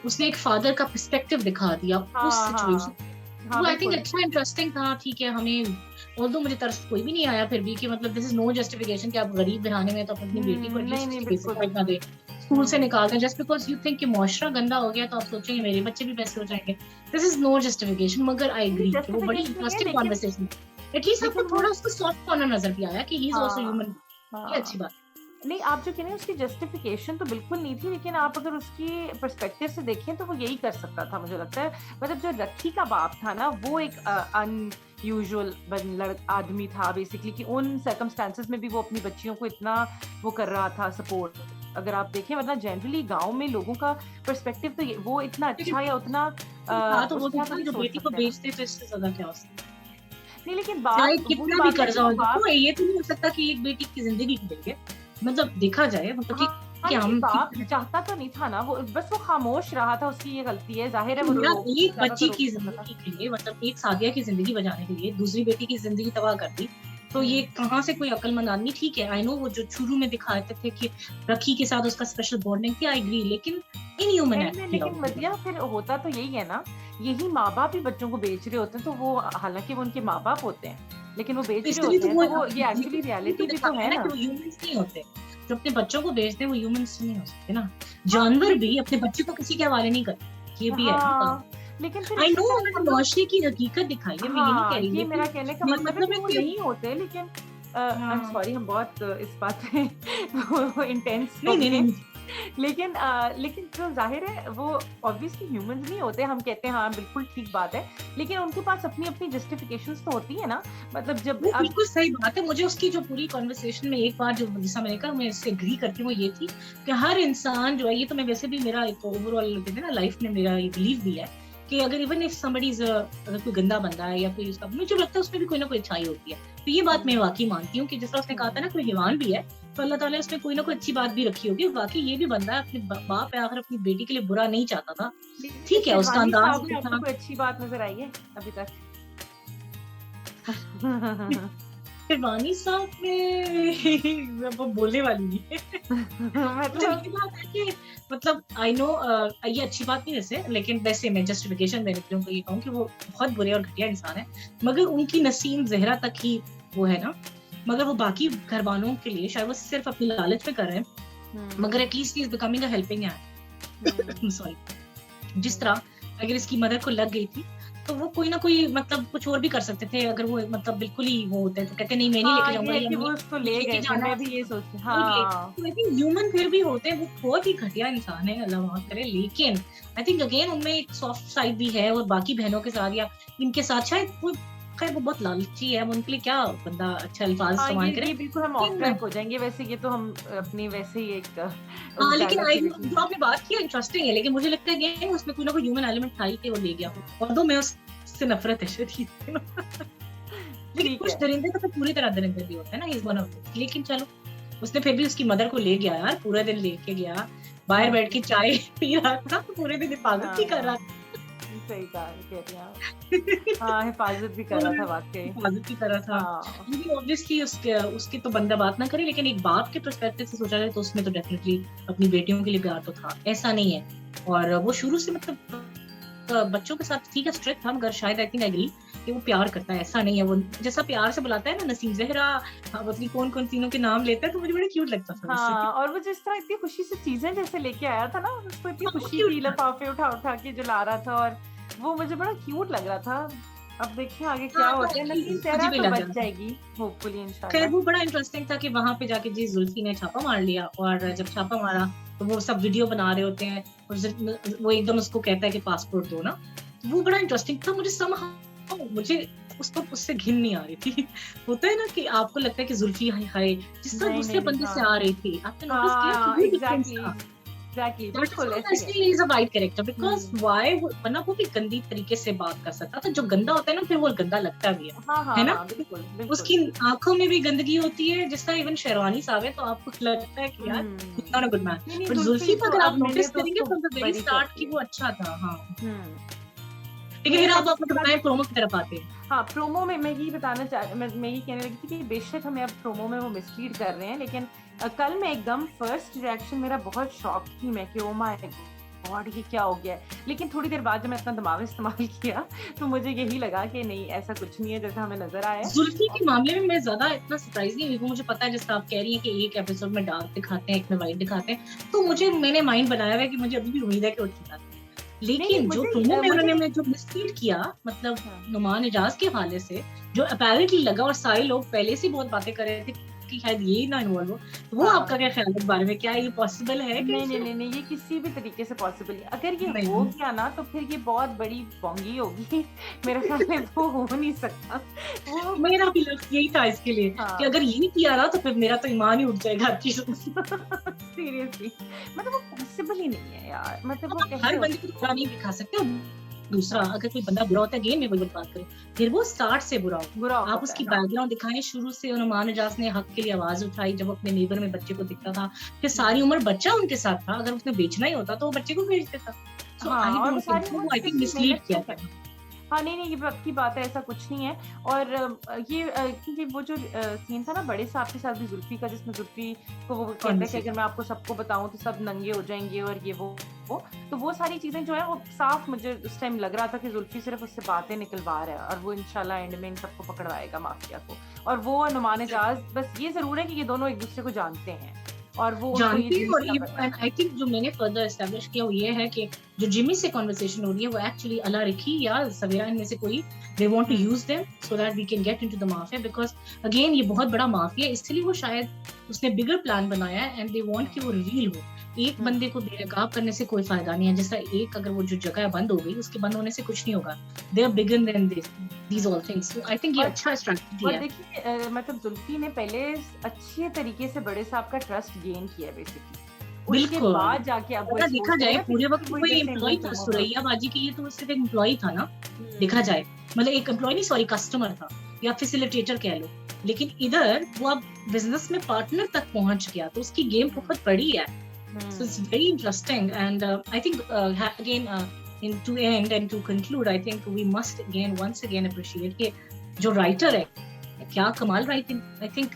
उसने एक फादर का पर्सपेक्टिव दिखा दिया उस हाँ सिचुएशन। हाँ हाँ, वो आई थिंक बिल्कुल। अच्छा इंटरेस्टिंग था। ठीक है, हमें ऑल्दो मुझे तरस कोई भी नहीं आया फिर भी कि मतलब दिस इज नो जस्टिफिकेशन कि आप गरीब घराने में तो अपनी बेटी को नहीं एटलीस्ट नहीं, उसकी बिल्कुल बेसिक राइट ना बिल्कुल। दे, स्कूल से निकाल दें जस्ट बिकॉज यू थिंक कि मुआशरा गंदा हो गया तो आप सोचेंगे मेरे बच्चे भी वैसे हो जाएंगे। दिस इज नो जस्टिफिकेशन, मगर आई नहीं एग्री कि वो बड़ी जस्टिफिकेशन नहीं है, इंटरेस्टिंग लेकिन कॉन्वर्सेशन। एटलीस्ट आपको वो थोड़ा उसका सॉफ्ट कॉर्नर नजर भी आया कि ही इज आल्सो हाँ ह्यूमन। ये अच्छी हाँ, बात नहीं आप जो कह रहे हैं उसकी जस्टिफिकेशन तो बिल्कुल नहीं थी, लेकिन आप अगर उसकी पर्सपेक्टिव से देखें तो वो यही कर सकता था, मुझे लगता है। मतलब जो रखी का बाप था ना, वो एक अनयूजुअल आदमी था बेसिकली, कि उन सर्कमस्टांसेस में भी वो अपनी बच्चियों को इतना वो कर रहा था सपोर्ट। अगर आप देखें मतलब जनरली गांव में लोगों का पर्सपेक्टिव तो वो इतना है। अच्छा या उतना हाँ तो वो उसका तो तो नहीं जो सोच बेटी को सकते ना। बेचते तो इससे ज्यादा क्या हो सकता है? नहीं लेकिन चाहे बात वही कितना भी बात है कि कर्जा वो हो, बाप देखो ये तो नहीं हो सकता कि एक बेटी की जिंदगी को देंगे, मतलब देखा जाए मतलब हाँ ठीक कि हालाँकि हम ठीक बाप है। चाहता तो नहीं था ना, वो बस वो खामोश रहा था, उसकी ये गलती है, ज़ाहिर है वो मेरा एक ज़्यादातर बच्ची रोक की नहीं सकता था। ज़िंदगी के लिए मतलब एक सादिया की ज़िंदगी बचाने के लिए दूसरी बेटी की ज़िंदगी तबाह कर दी, तो ये हुँ। कहाँ से कोई अक्लमंद आदमी ठीक है, आई नो वो जो शुरू में दिखाते थे कि रखी के साथ उसका स्पेशल बॉन्डिंग थी, आई एग्री लेकिन इनह्यूमन एंड एक्ट में किया लेकिन उसके मज़िया बाद। फिर होता तो यही है ना, यही माँ-बाप ही बच्चों को बेच रहे होते हैं, तो वो हालाँकि वो उनके माँ-बाप होते हैं, लेकिन वो तो बेच रहे इसलिए होते तो हैं, वो तो वो ये लेकिन एक्चुअली ये तो रियलिटी भी तो दिखाया है है ना कि ना। वो ह्यूमन्स नहीं होते। जो अपने बच्चों को भेजते हैं वो ह्यूमन्स नहीं हो सकते ना। हाँ, जानवर लेकिन भी अपने बच्चे को किसी के हवाले नहीं करते। ये भी है ना बात। हाँ, लेकिन फिर आई इसी नो तरह मैंने हम लोग मुआशरे की हकीकत दिखाई है, मैं ये नहीं कह हाँ, रही ये मेरा लेकिन कहने का मेरा मतलब है मतलब कि है वो कि नहीं होते, लेकिन आई एम हाँ, सॉरी हम बहुत इस बात पे वो इंटेंस हो नहीं, नहीं, गए। नहीं, लेकिन जो ज़ाहिर है वो ऑब्वियसली ह्यूमन्स नहीं होते, हम कहते हैं हाँ, बिल्कुल ठीक बात है, लेकिन उनके पास अपनी-अपनी जस्टिफिकेशंस तो होती है ना, मतलब जब वो अब बिल्कुल सही बात है। मुझे उसकी जो पूरी कन्वर्सेशन में एक बात जो जिसका मैंने कहा मैं इससे एग्री करती हूँ वो ये थी कि हर इंसान जो है ये तो मैं वैसे भी मेरा एक ओवरऑल कहते हैं ना लाइफ में मेरा ये बिलीव भी है कि अगर इवन इफ समबडी इज अगर कोई गंदा बंदा है या कोई उसका मुझे लगता है उसमें भी कोई ना कोई अच्छाई होती है। तो ये बात हुँ, मैं वाक़ई मानती हूँ कि जिस तरह उसने कहा था ना हुँ, कोई हैवान भी है, तो अल्लाह ताला ने उसमें कोई ना कोई अच्छी बात भी रखी होगी। वाक़ई ये भी बंदा है अपने बाप है आखिर अपनी बेटी के लिए बुरा नहीं चाहता था। लेकिन ठीक है, उसका शेरवानी अंदाज़ साहब में जो आपको था कोई अच्छी बात नज़र आई है अभी तक? शिवानी साहब में वो बोलने वाली नहीं है। मतलब मतलब ये बात है कि मतलब आई नो ये अच्छी बात नहीं वैसे लेकिन वैसे मैं जस्टिफिकेशन देने के लिए उनको ये कहूँ कि वो बहुत बुरे और घटिया इंसान है। मगर उनकी नसीम ज़हरा तक ही वो है ना, मगर वो बाकी घरवालों के लिए शायद वो सिर्फ़ अपनी लालच में कर रहे हैं, मगर um, at least he is becoming a helping um, hand. Sorry. जिस हुँ। तरह अगर इसकी मदर को लग गई थी, तो वो कोई ना कोई मतलब कुछ और भी कर सकते थे अगर वो मतलब बिल्कुल ही वो होते तो कहते नहीं मैं नहीं हाँ, लेके ये जाऊँगा है या कि मैं वो उसको ले लेके गए थे, जाना मैं भी ये सोचती नहीं गए। हाँ। तो आई थिंक ह्यूमन फिर भी होते हैं, वो बहुत ही घटिया इंसान है, अल्लाह माफ़ करे। लेकिन आई थिंक अगेन उनमें एक सॉफ्ट साइड भी है और बाकी बहनों के साथ या इनके साथ शायद वो खैर वो बहुत लालची है, अब उनके लिए क्या बंदा अच्छा अल्फाज़ हाँ, इस्तेमाल करे। ये बिल्कुल हम ऑफ लेकिन ट्रैक हो जाएँगे, वैसे ये तो हम अपनी वैसे ही एक उस हाँ, लेकिन डायलॉग आई की जो आपने बात की है इंटरेस्टिंग है, लेकिन मुझे लगता है अगेन उसमें कोई ना कोई ह्यूमन एलिमेंट था ही कि वो ले गया। हुँ, ऑल्दो मैं उससे नफ़रत है शदीद लेकिन ठीक कुछ है। दरिंदे तो फिर पूरी तरह दरिंदे भी होते हैं ना, he is one of the लेकिन चलो, उसने फिर भी उसकी मदर को ले गया यार, पूरा दिन लेके गया। बाहर बैठ हुँ, के चाय पी रहा था, पूरे दिन हिफाज़त भी कर रहा हाँ, था। सही कहा कह रही हैं आप। हाँ, हिफ़ाज़त भी कर और रहा था वाक़ई। हिफाज़त भी कर रहा था। हाँ, लेकिन ऑब्वियसली उसके उसकी तो बंदा बात ना करे, लेकिन एक बाप के पर्सपेक्टिव से सोचा जाए तो उसमें तो डेफिनिटली अपनी बेटियों के लिए प्यार तो था, ऐसा नहीं है। और वो शुरू से मतलब बच्चों के साथ ठीक है स्ट्रिक्ट था मगर शायद आई थिंक एग्री कि वो प्यार करता है, ऐसा नहीं है वो जैसा प्यार से बुलाता है ना नसीम ज़हरा पता नहीं कौन-कौन तीनों के नाम लेता है तो मुझे बड़ा क्यूट लगता था उससे। हाँ, और वो जिस तरह इतनी खुशी से चीज़ें जैसे लेके आया था ना, उसको इतनी हाँ, वो खुशी क्यूट थी, था। लिफ़ाफ़े उठा-उठा के जो ला रहा था और वो मुझे बड़ा क्यूट लग रहा था। अब देखिए आगे क्या हाँ, वो होता है, नसीम एक्चुअली मुझे ज़हरा भी तो लग बच रहा था। जाएगी होपफुली खैर इंशाल्लाह। वो बड़ा इंटरेस्टिंग था कि वहाँ पे जाके जी ज़ुल्फ़ी ने छापा मार लिया और जब छापा मारा तो वो सब वीडियो बना रहे होते हैं और वो एकदम उसको कहता है कि पासपोर्ट दो ना। तो वो बड़ा इंटरेस्टिंग था मुझे समहाउ मुझे उसको उससे घिन नहीं आ रही थी। होता है ना कि आपको लगता है कि ज़ुल्फ़ी हाय हाय जिस तरह नहीं, दूसरे नहीं, नहीं, बंदे से हाँ। आ रही थी, आपने नोटिस किया कि हाँ, वो डिफरेंस एग्ज़ैक्टली, था। एग्ज़ैक्टली दैट इज़ बिल्कुल व्हाई ऐसे आई ही है। से he is a wide character because hmm. Why वो वरना वो भी गंदी तरीके से बात कर सकता था। जो गंदा होता है ना फिर वो गंदा लगता भी हाँ, है हाँ, ना? हाँ, बिल्कुल, बिल्कुल। उसकी आँखों में भी गंदगी होती है, जिस तरह इवन शेरवानी साहब है, तो आपको लगता है कि यार um. He is not a good man. नहीं, नहीं, बट ज़ुल्फ़ी ज़ुल्फ़ी का तो अगर आप अब मैंने नोटिस तो करेंगे उसको फ्रॉम द वेरी बड़ी कर स्टार्ट कि दिया। वो अच्छा था। हाँ। हुँ। लेकिन मेरे फिर आप अच्छी मुझे बात बताएँ प्रोमो की तरफ आते हैं। हाँ, प्रोमो में मैं यही बताना चाह मैं यही कहने लगी थी कि बेशक हमें अब प्रोमो में वो मिसलीड कर रहे हैं, लेकिन कल मैं एकदम फर्स्ट रिएक्शन मेरा बहुत शॉक थी मैं कि ओह माय गॉड! ये क्या हो गया है? लेकिन थोड़ी देर बाद जब मैं अपना दिमाग इस्तेमाल किया, तो मुझे यही लगा कि नहीं ऐसा कुछ नहीं है जैसा हमें नज़र आया है। ज़ुल्फ़ी और के मामले में मैं ज़्यादा इतना सरप्राइज़ नहीं हुई, वो मुझे पता है जैसा आप कह रही हैं कि एक एपिसोड में डार्क दिखाते हैं, एक में व्हाइट दिखाते हैं, तो मैंने माइंड बनाया हुआ है कि मुझे अभी भी उम्मीद है कि वो ठीक आता है। नहीं, नहीं लेकिन जो प्रोमो में मुझे उन्होंने जो मिसलीड किया मतलब हाँ। नुमान इजाज़ के हवाले से, जो अपैरेंटली लगा और सारे लोग पहले से ही बहुत बातें कर रहे थे कि शायद ये ना इन्वॉल्व हो, तो वो हाँ। आपका क्या ख़्याल है इस बारे में? क्या ये पॉसिबल है नहीं, नहीं, कि नहीं, नहीं, ये किसी भी तरीके से पॉसिबल नहीं। अगर ये हो नहीं? गया ना तो फिर ये बहुत बड़ी पोंगी होगी। मेरा ख्याल है वो हो नहीं सकता। वो मेरा मतलब भी लक्ष्य यही था इसके लिए कि हाँ। अगर ये किया ना तो फिर मेरा तो ईमान ही उठ जाएगा हर चीज़ों से। सीरियसली मतलब वो पॉसिबल ही नहीं है यार। मतलब वो आप हर कैसे हो बंदे को तो बुरा नहीं दिखा सकते हो। दूसरा अगर कोई बंदा बुरा होता है, गेम में वही बात करें, फिर वो स्टार्ट से बुरा हो, बुरा आप होता उसकी है, हाँ। बैकग्राउंड दिखाएं शुरू से। नुमान इजाज ने हक के लिए आवाज उठाई जब अपने नेबर में बच्चे को दिखता था, फिर सारी हुँ। उम्र बच्चा उनके साथ था, अगर उसने बेचना ही होता तो वो बच्चे को बेच देता। सो हाँ, आई और वो डोंट थिंक सारी सो, उम्र वो आई थिंक कितनी मिसलीड मेहनत किया से कर गया। हाँ, नहीं, नहीं, ये पक्की बात है, ऐसा कुछ नहीं है। और ये क्योंकि वो जो सीन था ना बड़े साहब के साथ भी ज़ुल्फ़ी का, जिसमें ज़ुल्फ़ी को वो कहता है कि अगर कॉन्वर्सेशन मैं आपको सबको बताऊँ तो सब नंगे हो जाएँगे और ये वो। तो वो सारी चीज़ें जो है वो साफ मुझे उस टाइम लग रहा था कि ज़ुल्फ़ी सिर्फ़ उससे बातें निकलवा रहा है और वो इंशाल्लाह एंड में इन सबको पकड़वाएगा माफ़िया को। और वो और नुमान इजाज़, बस ये ज़रूर है कि ये दोनों एक-दूसरे को जानते हैं और वो उनको ये जानती है। डील और करना पड़ता एंड है। आई थिंक जो मैंने फर्दर एस्टेब्लिश किया वो ये है कि जो जिमी से कॉन्वर्सेशन हो रही है वो एक्चुअली अला रिकी या सवेरा इनमें से कोई, they want to um, use them so that we can get into the mafia, because again ये बहुत बड़ा माफिया है, इसलिए वो शायद उसने बिगर प्लान बनाया है एंड दे वांट हुँ, कि वो रिवील हो। एक हुँ। बंदे को बेनकाब करने से कोई फायदा नहीं है, जैसा एक अगर वो जो जगह बंद हो गई उसके बंद होने से कुछ नहीं होगा। They are bigger than this, these all um. Things. So I think ये और अच्छा स्ट्रेटजी और है। देखिए मतलब ज़ुल्फ़ी ने पहले अच्छे तरीके से बड़े साहब का ट्रस्ट गेन किया है बेसिकली। उसके बिल्कुल। बाद जाके अब वो अगर देखा एक्सपोज़ जाए करेगा, पूरे क्योंकि वक्त वो कोई इधर से एम्प्लॉय नहीं था घुमा हुआ। सुरैया बाजी के लिए, तो वो सिर्फ एक एम्प्लॉय था ना, देखा हुँ, जाए। मतलब एक एम्प्लॉय नहीं, सॉरी, कस्टमर था या फैसिलिटेटर कह लो। लेकिन इधर वो अब बिजनेस में पार्टनर तक पहुंच गया, तो उसकी गेम हुँ, बहुत बड़ी है। So it's um, very interesting and I think again in to end and to conclude, I think we must again once again appreciate कि जो राइटर है क्या कमाल राइटिंग। आई थिंक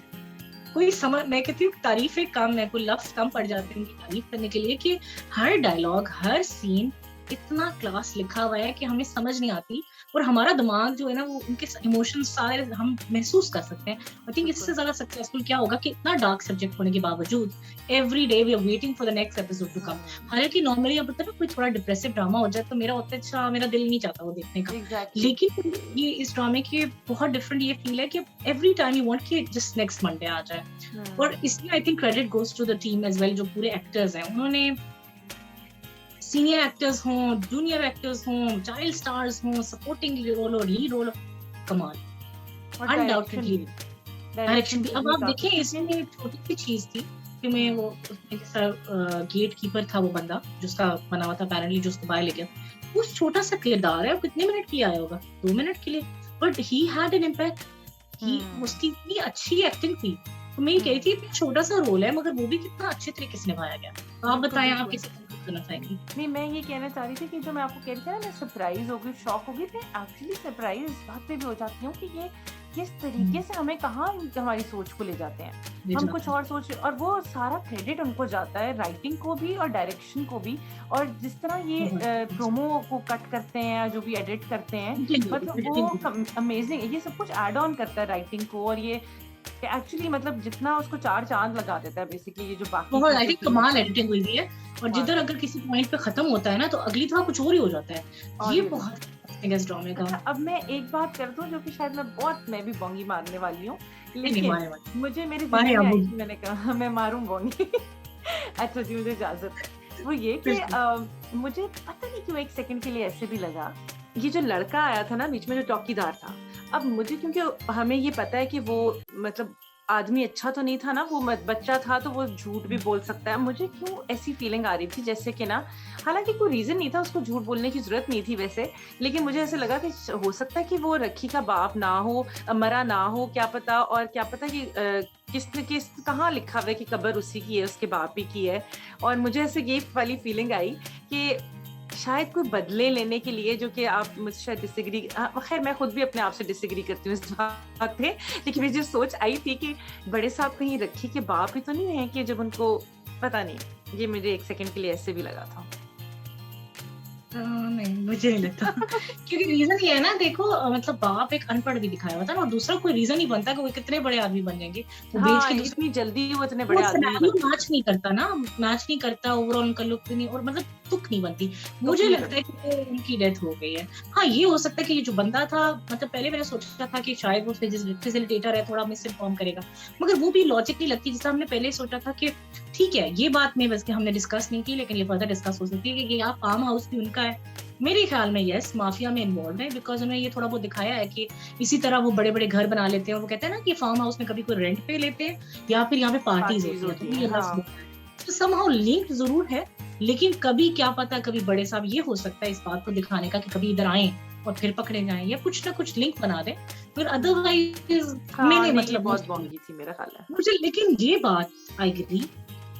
कोई समझ, मैं कहती हूँ तारीफें कम है, कोई लफ्ज कम पड़ जाते हैं उनकी तारीफ करने के लिए, कि हर डायलॉग हर सीन इतना क्लास लिखा हुआ है कि हमें समझ नहीं आती, और हमारा दिमाग जो है ना वो उनके इमोशंस सारे हम महसूस कर सकते हैं। आई थिंक इससे बिल्कुल। ज्यादा सक्सेसफुल क्या होगा कि इतना डार्क सब्जेक्ट होने के बावजूद every day we are waiting for the next episode to come. हुँ, हालांकि नॉर्मली अब पता है ना, कोई थोड़ा डिप्रेसिव ड्रामा हो जाए तो मेरा होता है अच्छा, मेरा दिल नहीं चाहता वो देखने का। एग्ज़ैक्टली। लेकिन ये इस ड्रामे के बहुत डिफरेंट ये फील है कि एवरी टाइम यू वांट कि जस्ट नेक्स्ट मंडे आ जाए। और हुँ, इसमें I think credit goes to the team as well, जो पूरे एक्टर्स हैं उन्होंने, सीनियर एक्टर्स हों, जूनियर एक्टर्स हों, चाइल्ड स्टार्स हों, सपोर्टिंग रोल और लीड रोल, कमाल। और डायरेक्शन अनडाउटेडली भी, डायरेक्शन डायरेक्शन भी। पे अब भी आप काफ़ी देखें क्योंकि इसमें एक छोटी सी चीज थी कि मैं हुँ, वो उसमें जैसा गेट कीपर था वो बंदा जिसका बना हुआ था अपेरेंटली, जो उसको बाहर ले गया, वो छोटा सा किरदार है, वो कितने मिनट के लिए आया होगा, 2 मिनट के लिए, but he had an impact. He, um, उसकी इतनी अच्छी एक्टिंग थी। तो मैं ये कह रही हुँ। थी इतना छोटा सा रोल है मगर वो भी कितना अच्छे तरीके से निभाया गया। तो आप बिल्कुल, बताएं, आप बिल्कुल। किसे कंक्लूड करना चाहेंगी? नहीं, मैं ये कहना चाह रही थी कि जो मैं आपको कह रही थी ना, मैं सरप्राइज़ हो गई, शॉक हो गई। मैं एक्चुअली सरप्राइज़ इस बात पे भी हो जाती हूँ कि ये किस तरीके हम्म, से हमें कहाँ हमारी सोच को ले जाते हैं। ले हम कुछ जाते और सोच, और वो सारा क्रेडिट उनको जाता है, राइटिंग को भी और डायरेक्शन को भी। और जिस तरह ये हैं बहुत। प्रोमो को कट करते हैं, जो भी एडिट करते हैं, मतलब वो एडिटिंग अमेज़िंग है। ये सब कुछ ऐड ऑन करता है राइटिंग को, और ये एक्चुअली मतलब जितना उसको 4 चाँद लगा देता है बेसिकली, ये जो बाकी बहुत, आई फीचर थिंक फिल्म्स कमाल हैं। एडिटिंग हुई हुई है। और जिधर वाक़ई। अगर किसी पॉइंट पे खत्म होता है ना तो अगली दफा कुछ और ही हो जाता है। और ये ये बहुत इंटरेस्टिंग है इस ड्रामे का। अच्छा, अब मैं एक बात कर दूँ जो कि शायद मैं भी बोंगी मारने वाली हूँ, नहीं नहीं, लेकिन मारे मारे मुझे मेरी मारे ज़िंदगी में अब। आई थी, मैंने कहा मैं मारूँ बोंगी। अच्छा जी, मुझे इजाज़त है। वो ये कि बिल्कुल। मुझे पता नहीं क्यों एक सेकंड के लिए ऐसे भी लगा, ये जो लड़का आया था ना बीच में, जो चौकीदार था, अब मुझे, क्योंकि हमें ये पता है कि वो मतलब आदमी अच्छा तो नहीं था ना, वो बच्चा था तो वो झूठ भी बोल सकता है। मुझे क्यों ऐसी फीलिंग आ रही थी जैसे कि ना, हालाँकि कोई रीज़न नहीं था, उसको झूठ बोलने की ज़रूरत नहीं थी वैसे, लेकिन मुझे ऐसे लगा कि हो सकता है कि वो रखी का बाप ना हो, मरा ना हो, क्या पता। और क्या पता कि किस कहाँ लिखा हुआ है कि कब्र उसी की है, उसके बाप ही की है। और मुझे ऐसे ये वाली फीलिंग आई कि शायद कोई बदले लेने के लिए, जो कि आप मुझसे शायद डिसएग्री, खैर मैं खुद भी अपने आप से डिसएग्री करती हूँ इस बात पे, लेकिन मुझे सोच आई थी कि बड़े साहब कहीं रखी के बाप ही तो नहीं है, कि जब उनको पता नहीं, ये मुझे एक सेकंड के लिए ऐसे भी लगा था। नहीं मुझे नहीं लगता। क्योंकि रीजन ये है ना, देखो मतलब बाप एक अनपढ़ भी दिखाया हुआ था ना, और दूसरा कोई रीजन नहीं बनता कि वो कितने बड़े आदमी बन जाएंगे, वो बेच हाँ, के दूसरे, इतनी जल्दी वो इतने वो बड़े आदमी नहीं सिनेरियो बनते। मैच नहीं करता ना, मैच नहीं करता ओवरऑल उनका लुक भी नहीं, और मतलब तुक नहीं बनती। दुःख मुझे नहीं लगता है बनते। कि वो उनकी डेथ हो गई है। हाँ, ये हो सकता है कि ये जो बंदा था, मतलब पहले मैंने सोचा था कि शायद वो फैसिलिटेटर है, थोड़ा मिस इन्फॉर्म करेगा, मगर वो भी लॉजिक नहीं लगती। जैसा हमने पहले सोचा था कि ठीक है, ये बात में बस कि हमने डिस्कस नहीं की, लेकिन ये फर्दर डिस्कस हो सकती है कि यहाँ फार्म हाउस भी उनका है। मेरे ख्याल में यस, माफिया में इन्वॉल्व है, बिकॉज उन्होंने ये थोड़ा बहुत दिखाया है कि इसी तरह वो बड़े बड़े घर बना लेते हैं, और वो कहते हैं ना कि फार्म हाउस में कभी कोई रेंट पे लेते हैं या फिर यहाँ पे पार्टीज पार्टीज़ होती है, तो होती ये हैं, लफ्ज हाँ। तो समहाउ लिंक जरूर है। लेकिन कभी क्या पता, कभी बड़े साहब ये हो सकता है इस बात को दिखाने का कि कभी इधर आए और फिर पकड़े जाएं या कुछ ना कुछ लिंक बना दें, फिर हुँ। अदरवाइज हाँ, मैंने नहीं ये मतलब बहुत बोंगी थी मेरा ख़्याल है। मुझे लेकिन ये बात आई एग्री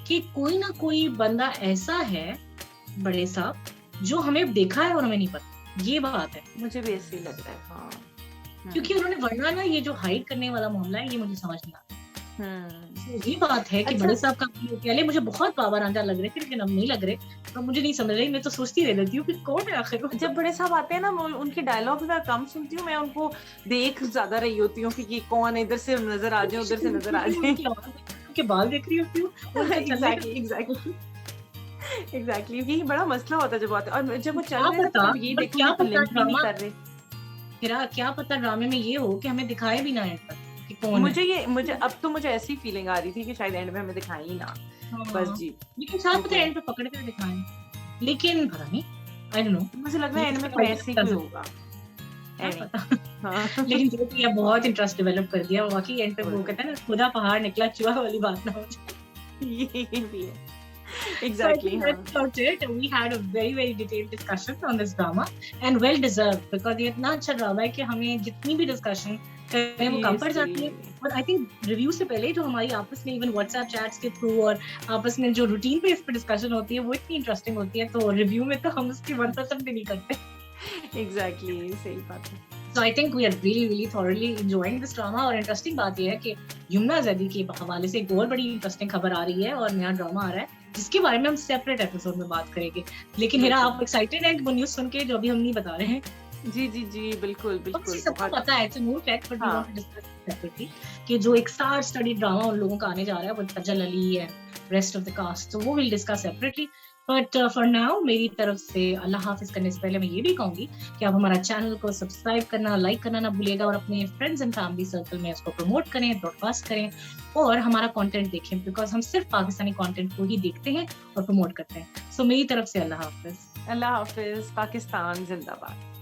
कि कोई ना कोई बंदा ऐसा है बड़े साहब जो हमें देखा है और हमें नहीं पता, ये बात है। मुझे भी ऐसे ही लग रहा है, हाँ। क्योंकि हुँ, उन्होंने वरना ना ये जो हाइड करने वाला मामला है ये मुझे समझ नहीं आता। हुँ। तो ये बात है कि अच्छा बड़े साहब का पहले मुझे बहुत बाबा रांझा लग रहे थे लेकिन अब नहीं लग रहे। अब मुझे नहीं समझ रही, मैं तो सोचती रह जाती हूँ कि कौन है आखिर वो? जब बड़े साहब आते हैं ना, मैं उनके डायलॉग मैं कम सुनती हूँ, मैं उनको देख ज़्यादा रही होती हूँ कि ये कौन है, इधर से नज़र आ जाए, उधर से नज़र आ जाए। उनकी आवाज़ देख रही हूँ, उनके बाल देख रही होती हूँ, उनका चलने का एग्ज़ैक्टली, एग्ज़ैक्टली, एग्ज़ैक्टली यही बड़ा मसला होता है जब आते हैं और जब वो चल क्या रहे हैं ना, फिर पता, हम ये पर देखें क्या ये तो पता लिंक भी नहीं ड्रामा, कर रहे। क्या पता ड्रामे में ये हो कि हमें दिखाए भी ना एंड तक कि कौन है। मुझे अब तो मुझे ऐसी फीलिंग आ रही थी कि शायद एंड में हमें दिखाएँ ही ना। बस हाँ, जी, लेकिन क्या पता बिल्कुल। एंड पे पकड़ के दिखाएँ। लेकिन पता नहीं, आई डोंट नो, मुझे लग रहा है ये एंड किसी में को कोई आइडिया ऐसे ही बता कोई सकते, होगा, क्या एनी पता। हाँ। लेकिन जो भी है बहुत इंटरेस्ट डेवलप कर दिया वाक़ई एंड पे वो बिल्कुल, कहते हैं ना खुदा पहाड़ निकला चूहा वाली बात ना हो जाए। ये भी है। So I एग्ज़ैक्टली think हाँ। that's about it. We had a very, very detailed discussion on this drama and well deserved because ये इतना अच्छा ड्रामा है कि हमें जितनी भी डिस्कशन करें वो कम पड़ जाती है। सीरियसली। और आई थिंक रिव्यू से पहले जो हमारी आपस में इवन व्हाट्सएप चैट्स के थ्रू और आपस में जो रूटीन पे इस पे डिस्कशन होती है वो इतनी इंटरेस्टिंग होती है, तो रिव्यू में तो हम उसकी 1% भी नहीं करते। एग्ज़ैक्टली सही बात है। So I think we are really, really thoroughly enjoying this drama और इंटरेस्टिंग बात ये है कि यमुना ज़ैदी के हवाले से एक और बड़ी इंटरेस्टिंग खबर आ रही है और नया ड्रामा आ रहा है, जिसके बारे में हम सेपरेट एपिसोड में बात करेंगे। लेकिन हिरा बिल्कुल। आप एक्साइटेड हैं वो न्यूज़ सुन के जो अभी हम नहीं बता रहे हैं? जी, जी, जी, बिल्कुल, ऑब्वियसली बिल्कुल, सबको बहुत पता है, it's a known fact but we want हाँ, टू डिस्कस सेपरेटली कि जो एक स्टार स्टडीड ड्रामा उन लोगों का आने जा रहा है with Sajal Ali and rest of the cast, तो वो will discuss separately. But for now मेरी तरफ से अल्लाह हाफ़िज़ करने से पहले मैं ये भी कहूँगी कि आप हमारा चैनल को सब्सक्राइब करना, लाइक करना ना भूलिएगा और अपने फ्रेंड्स एंड फैमिली सर्कल में इसको प्रमोट करें, ब्रॉडकास्ट करें और हमारा कंटेंट देखें बिकॉज़ हम सिर्फ पाकिस्तानी कंटेंट को ही देखते हैं और प्रमोट करते हैं। सो मेरी तरफ से अल्लाह हाफ़िज़। अल्लाह हाफ़िज़, पाकिस्तान ज़िंदाबाद।